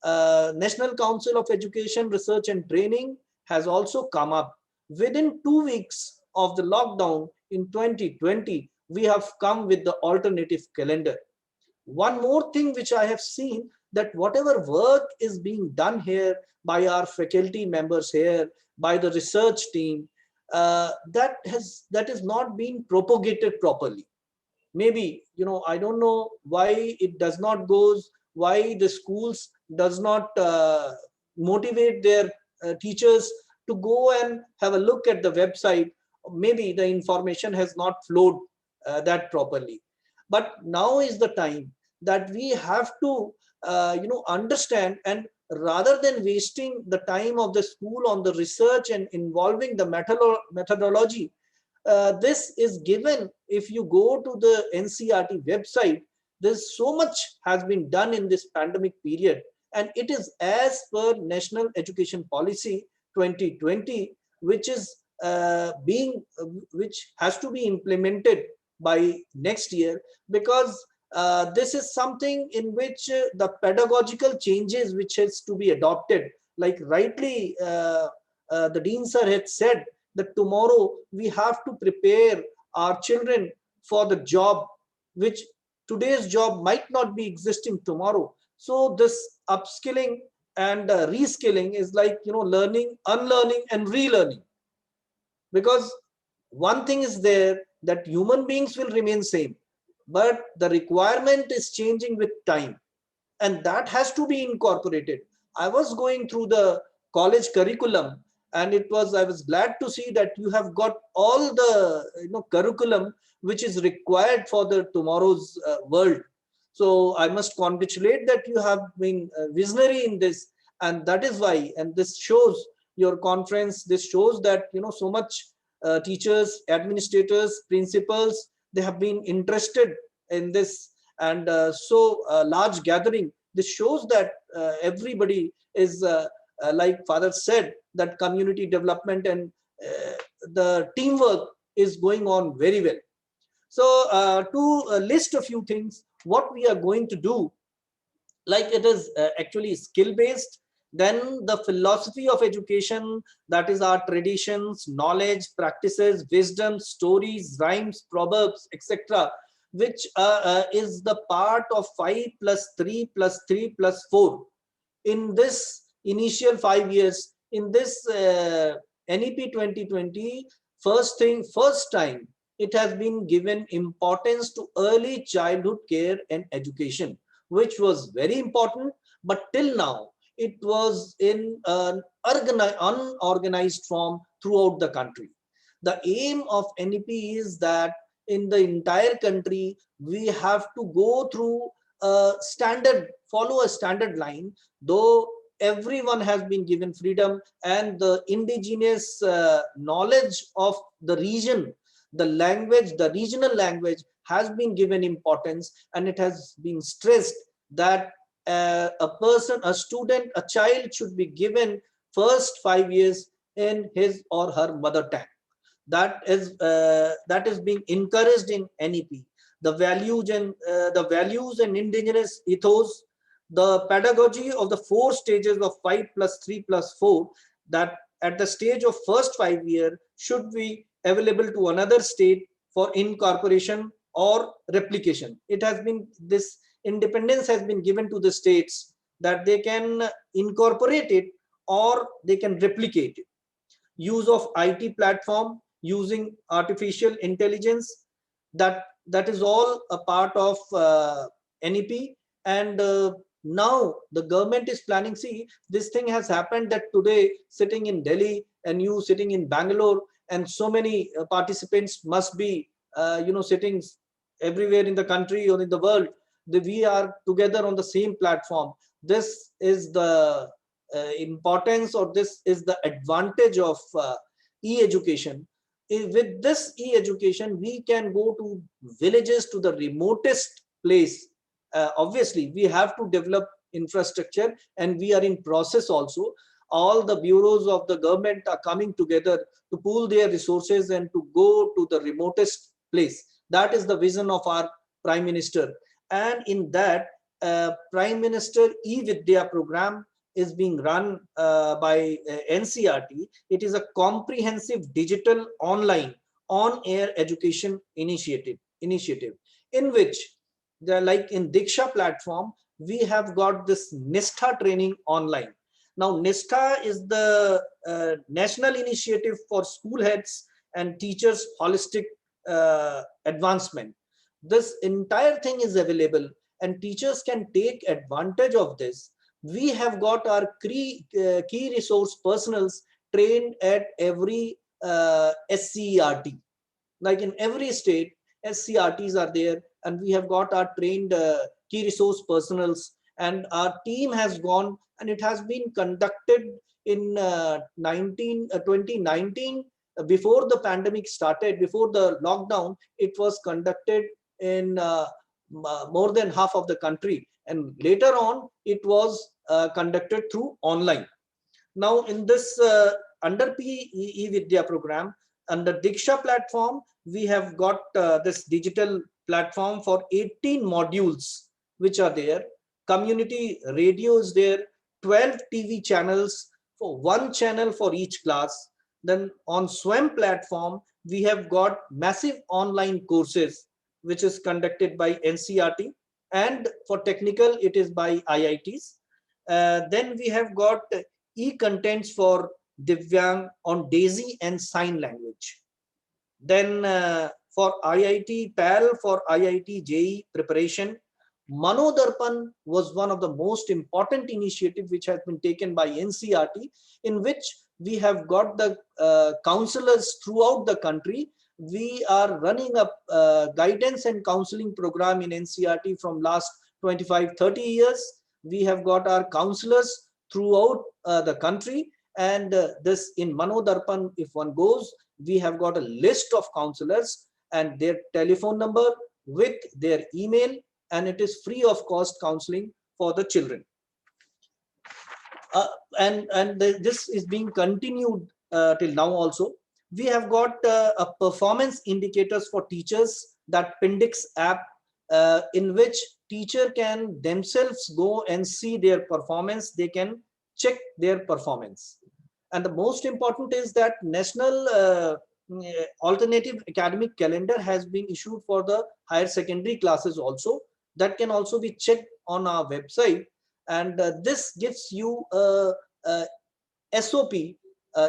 National Council of Education Research and Training has also come up. Within 2 weeks of the lockdown in 2020, we have come with the alternative calendar. One more thing which I have seen, that whatever work is being done here by our faculty members here, by the research team, that is not being propagated properly. Maybe, I don't know why it does not goes, why the schools does not motivate their teachers to go and have a look at the website. Maybe the information has not flowed that properly. But now is the time that we have to understand, and rather than wasting the time of the school on the research and involving the methodology, this is given. If you go to the NCERT website, there's so much has been done in this pandemic period, and it is as per National Education Policy 2020, which is which has to be implemented by next year, because this is something in which the pedagogical changes which has to be adopted, like rightly the Dean sir had said, that tomorrow we have to prepare our children for the job, which today's job might not be existing tomorrow. So this upskilling and reskilling is like, learning, unlearning and relearning. Because one thing is there, that human beings will remain same, but the requirement is changing with time, and that has to be incorporated. I was going through the college curriculum, and I was glad to see that you have got all the curriculum which is required for the tomorrow's world. So I must congratulate that you have been visionary in this, and that is why, and this shows your conference, this shows that so much teachers, administrators, principals, they have been interested in this, and so large gathering. This shows that everybody is like Father said, that community development and the teamwork is going on very well. So to list a few things, what we are going to do, like it is actually skill based. Then the philosophy of education, that is our traditions, knowledge, practices, wisdom, stories, rhymes, proverbs, etc., which is the part of 5 + 3 + 3 + 4. In this initial 5 years, in this NEP 2020, first time, it has been given importance to early childhood care and education, which was very important. But till now, it was in an unorganized form throughout the country. The aim of NEP is that in the entire country, we have to go through a standard, follow a standard line, though everyone has been given freedom, and the indigenous knowledge of the region, the language, the regional language has been given importance, and it has been stressed that a person, a student, a child should be given first 5 years in his or her mother tongue. That is being encouraged in NEP. The values and indigenous ethos, the pedagogy of the 4 stages of 5 + 3 + 4, that at the stage of first 5 year should be available to another state for incorporation or replication. It has been, this independence has been given to the states that they can incorporate it or they can replicate it. Use of IT platform using artificial intelligence, that is all a part of NEP. And now the government is planning, see, this thing has happened that today sitting in Delhi and you sitting in Bangalore, and so many participants must be sitting everywhere in the country or in the world, we are together on the same platform. This is the importance, or this is the advantage of e-education. With this e-education, we can go to villages, to the remotest place. Obviously, we have to develop infrastructure, and we are in process also. All the bureaus of the government are coming together to pool their resources and to go to the remotest place. That is the vision of our Prime Minister. And in that, Prime Minister e-Vidya program is being run by NCERT. It is a comprehensive digital online on-air education initiative in which, like in Diksha platform, we have got this Nistha training online. Now, Nistha is the national initiative for school heads and teachers' holistic advancement. This entire thing is available, and teachers can take advantage of this. We have got our key resource personals trained at every SCERT. Like in every state, SCRTs are there, and we have got our trained key resource personals, and our team has gone, and it has been conducted in 2019. Before the pandemic started, before the lockdown, it was conducted in more than half of the country, and later on it was conducted through online. Now in this under e-Vidya program, under Diksha platform, we have got this digital platform for 18 modules which are there. Community radio is there, 12 TV channels, for 1 channel for each class. Then on SWAM platform, we have got massive online courses which is conducted by NCERT, and for technical it is by IITs. Then we have got e-contents for Divyang on DAISY and sign language. Then for IIT PAL, for IIT JEE preparation, Manodarpan was one of the most important initiatives which has been taken by NCERT, in which we have got the counselors throughout the country. We are running a guidance and counseling program in NCERT from last 25-30 years. We have got our counselors throughout the country, and this in Manodarpan, if one goes, we have got a list of counselors and their telephone number with their email, and it is free of cost counseling for the children. This is being continued till now also. We have got a performance indicators for teachers, that Pindix app, in which teacher can themselves go and see their performance. They can check their performance. And the most important is that national alternative academic calendar has been issued for the higher secondary classes also. That can also be checked on our website. And this gives you a SOP.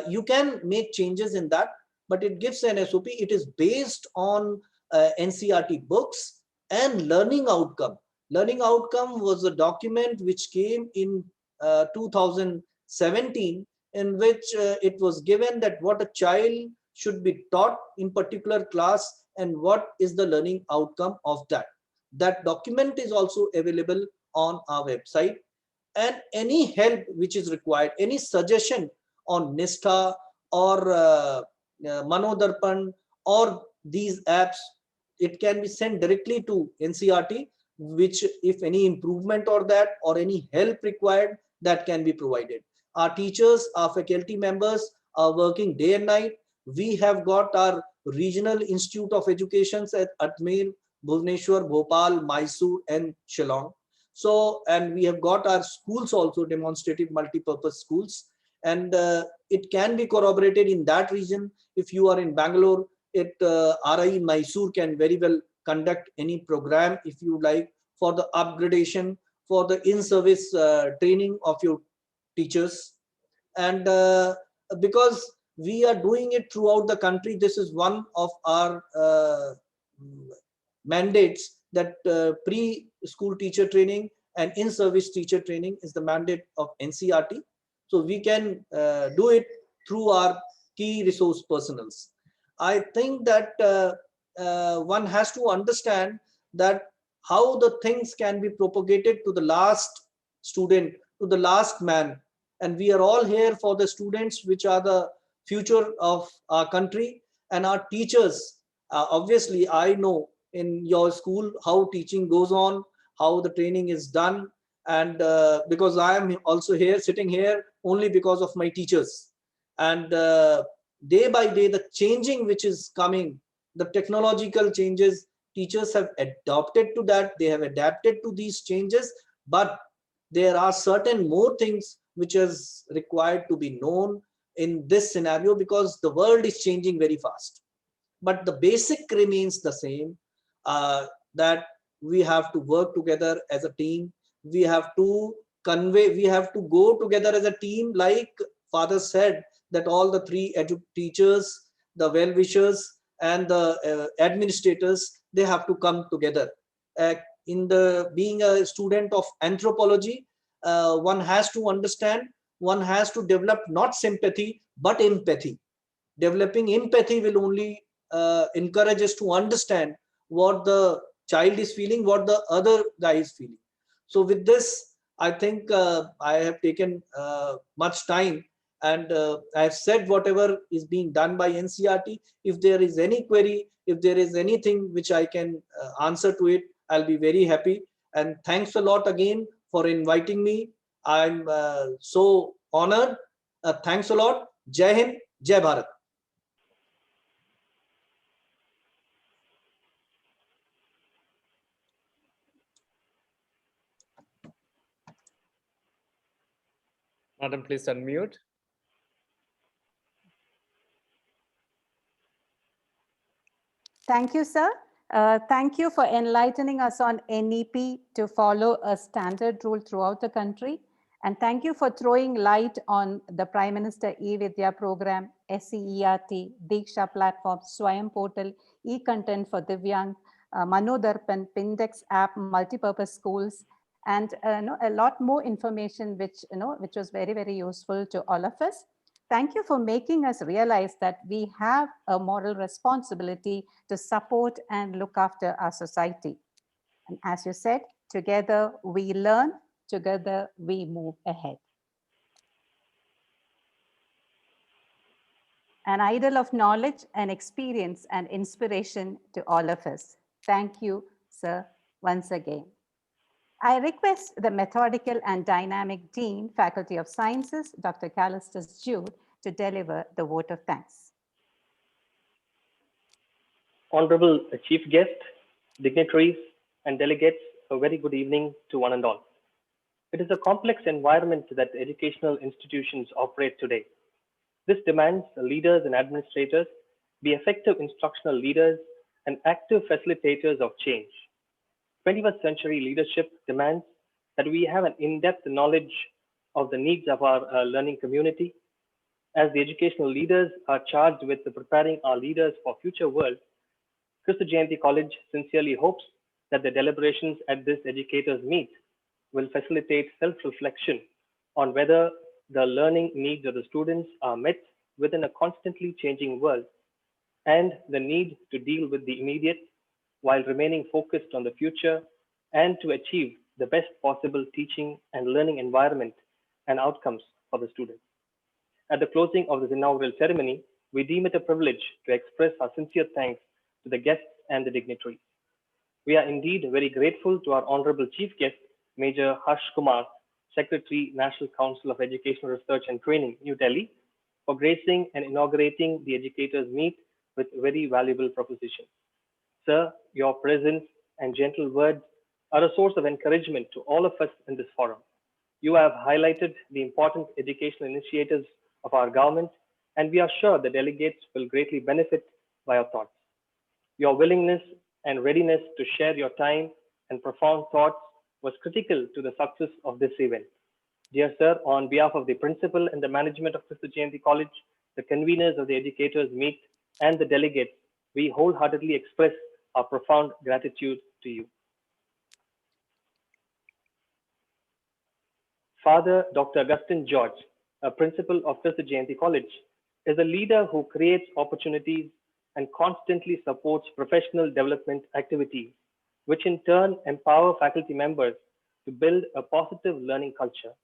You can make changes in that, but it gives an SOP. It is based on NCERT books and learning outcome. Learning outcome was a document which came in 2017, in which it was given that what a child should be taught in particular class and what is the learning outcome of that. That document is also available on our website. and any help which is required, any suggestion on Nistha or Manodarpan or these apps, it can be sent directly to NCERT, which if any improvement or that or any help required, that can be provided. Our teachers, our faculty members are working day and night. We have got our regional institute of educations at Ajmer, Bhubaneswar, Bhopal, Mysore and Shillong. So, and we have got our schools also, demonstrative multipurpose schools, and it can be corroborated in that region. If you are in Bangalore, RI Mysore can very well conduct any program if you like for the upgradation, for the in-service training of your teachers. And because we are doing it throughout the country, this is one of our mandates, that pre-school teacher training and in-service teacher training is the mandate of NCERT. So we can do it through our key resource personals. I think that one has to understand that how the things can be propagated to the last student, to the last man. And we are all here for the students, which are the future of our country, and our teachers. Obviously, I know in your school how teaching goes on, how the training is done, and because I am also here, sitting here only because of my teachers. And day by day, the changing which is coming, the technological changes, teachers have adopted to that, they have adapted to these changes, but there are certain more things which is required to be known in this scenario, because the world is changing very fast. But the basic remains the same, that we have to work together as a team. We have to convey, we have to go together as a team, like Father said, that all the three teachers, the well-wishers and the administrators, they have to come together. In the being a student of anthropology, one has to understand, one has to develop not sympathy but empathy. Developing empathy will only encourage us to understand what the child is feeling, what the other guy is feeling. So with this, I think I have taken much time, and I have said whatever is being done by NCERT. If there is any query, if there is anything which I can answer to it, I'll be very happy. And thanks a lot again for inviting me. I'm so honored. Thanks a lot. Jai Hind, Jai Bharat. Madam, please unmute. Thank you, sir. Thank you for enlightening us on NEP to follow a standard rule throughout the country. And thank you for throwing light on the Prime Minister e-Vidya program, SCERT, Diksha platform, Swayam portal, e-content for Divyang, Manodarpan, Pindex app, multipurpose schools, and a lot more information which was very, very useful to all of us. Thank you for making us realize that we have a moral responsibility to support and look after our society. And as you said, together we learn, together we move ahead. An idol of knowledge and experience and inspiration to all of us. Thank you, sir, once again. I request the methodical and dynamic Dean, Faculty of Sciences, Dr. Callistus Jude, to deliver the vote of thanks. Honorable Chief Guest, dignitaries, and delegates, a very good evening to one and all. It is a complex environment that educational institutions operate today. This demands leaders and administrators be effective instructional leaders and active facilitators of change. 21st century leadership demands that we have an in-depth knowledge of the needs of our learning community. As the educational leaders are charged with preparing our leaders for future world, Kristu Jayanti College sincerely hopes that the deliberations at this educators meet will facilitate self-reflection on whether the learning needs of the students are met within a constantly changing world, and the need to deal with the immediate while remaining focused on the future and to achieve the best possible teaching and learning environment and outcomes for the students. At the closing of this inaugural ceremony, we deem it a privilege to express our sincere thanks to the guests and the dignitaries. We are indeed very grateful to our Honorable Chief Guest, Major Harsh Kumar, Secretary, National Council of Educational Research and Training, New Delhi, for gracing and inaugurating the Educators Meet with very valuable propositions. Sir, your presence and gentle words are a source of encouragement to all of us in this forum. You have highlighted the important educational initiatives of our government, and we are sure the delegates will greatly benefit by your thoughts. Your willingness and readiness to share your time and profound thoughts was critical to the success of this event. Dear sir, on behalf of the principal and the management of Kristu Jayanti College, the conveners of the Educators Meet, and the delegates, we wholeheartedly express our profound gratitude to you. Father Dr. Augustine George, a principal of Kristu Jayanti College, is a leader who creates opportunities and constantly supports professional development activities, which in turn empower faculty members to build a positive learning culture.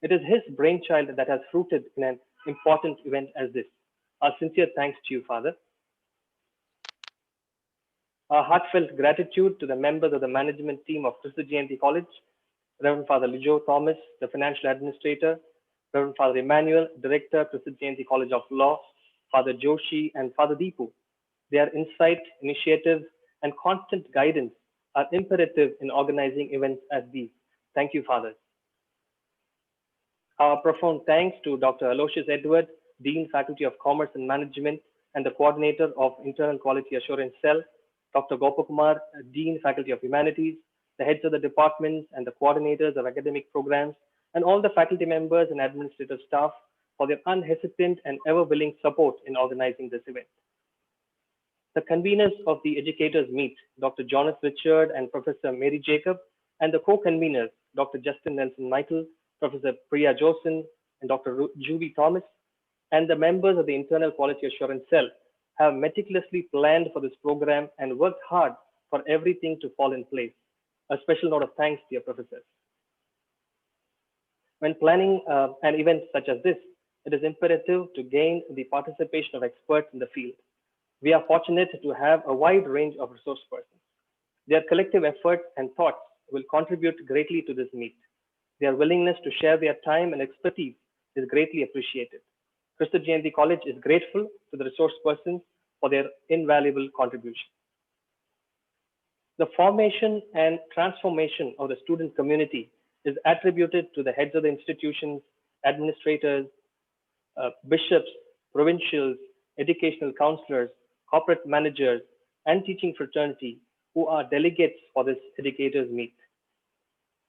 It is his brainchild that has fruited in an important event as this. Our sincere thanks to you, Father. Our heartfelt gratitude to the members of the management team of Kristu Jayanti College, Reverend Father Lijo Thomas, the financial administrator, Reverend Father Emmanuel, Director, Kristu Jayanti College of Law, Father Joshi, and Father Deepu. Their insight, initiative, and constant guidance are imperative in organizing events as these. Thank you, Fathers. Our profound thanks to Dr. Aloysius Edward, Dean, Faculty of Commerce and Management, and the Coordinator of Internal Quality Assurance Cell, Dr. Gopakumar, Dean, Faculty of Humanities, the heads of the departments and the coordinators of academic programs, and all the faculty members and administrative staff for their unhesitant and ever-willing support in organizing this event. The conveners of the Educators Meet, Dr. Jonas Richard and Professor Mary Jacob, and the co-conveners, Dr. Justin Nelson Michael, Professor Priya Josen, and Dr. Juby Thomas, and the members of the Internal Quality Assurance Cell have meticulously planned for this program and worked hard for everything to fall in place. A special note of thanks, dear professors. When planning an event such as this, it is imperative to gain the participation of experts in the field. We are fortunate to have a wide range of resource persons. Their collective efforts and thoughts will contribute greatly to this meet. Their willingness to share their time and expertise is greatly appreciated. Kristu Jayanti College is grateful to the resource persons for their invaluable contribution. The formation and transformation of the student community is attributed to the heads of the institutions, administrators, bishops, provincials, educational counselors, corporate managers, and teaching fraternity who are delegates for this Educators Meet.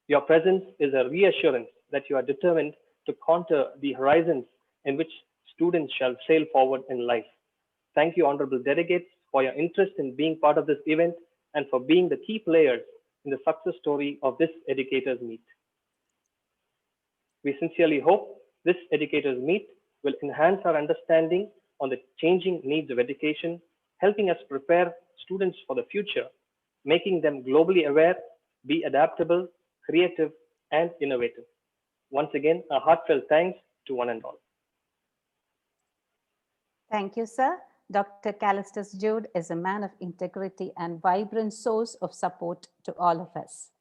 Your presence is a reassurance that you are determined to conquer the horizons in which students shall sail forward in life. Thank you, honorable delegates, for your interest in being part of this event and for being the key players in the success story of this Educators Meet. We sincerely hope this Educators Meet will enhance our understanding on the changing needs of education, helping us prepare students for the future, making them globally aware, be adaptable, creative, and innovative. Once again, a heartfelt thanks to one and all. Thank you, sir. Dr. Callistus Jude is a man of integrity and vibrant source of support to all of us.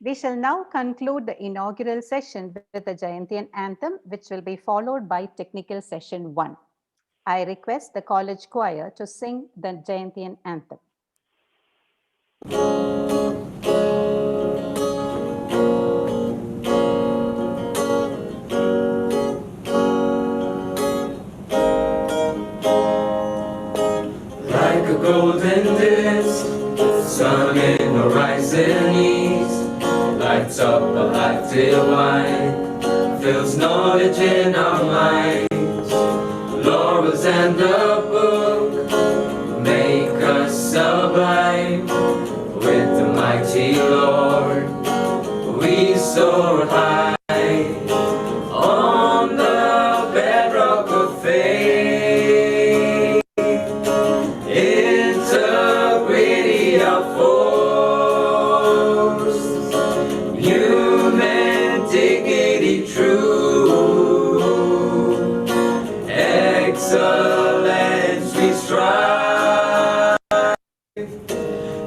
We shall now conclude the inaugural session with the Jayantian anthem, which will be followed by technical session 1. I request the college choir to sing the Jayantian anthem. Like a golden disc, sun in the rising east, lights up a life divine, fills knowledge in our minds. Laurels and the book make us sublime. With the mighty Lord, we soar high on the bedrock of faith. Integrity of force, excellence we strive.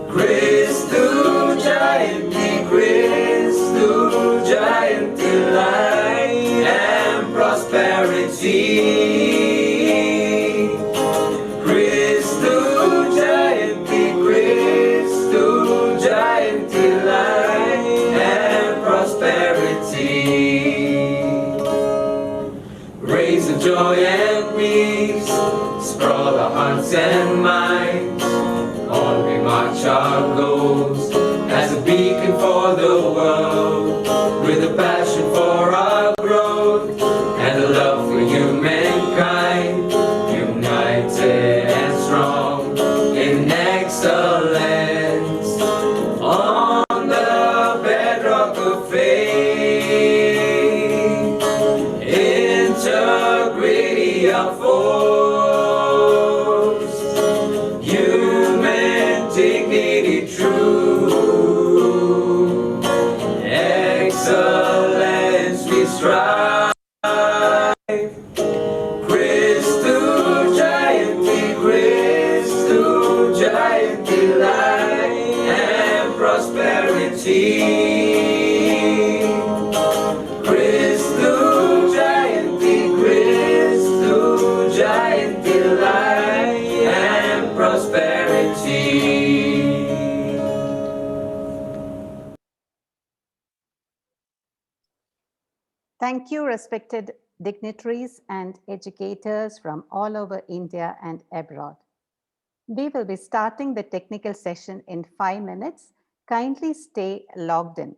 Kristu Jayanti, Kristu Jayanti, light and prosperity. Kristu Jayanti, Kristu Jayanti, light and prosperity. Raise the joy and peace, sprawl our hearts and minds. On we march our goals as a beacon for the world, with a passion for our growth and a love for humankind, united and strong in excellence, on the bedrock of faith, integrity our force, human dignity true, excellence we strive. Kristu Jayanti, Kristu Jayanti, light and prosperity. Kristu Jayanti, Kristu Jayanti, light and prosperity. Thank you, respected dignitaries and educators from all over India and abroad. We will be starting the technical session in 5 minutes. Kindly stay logged in.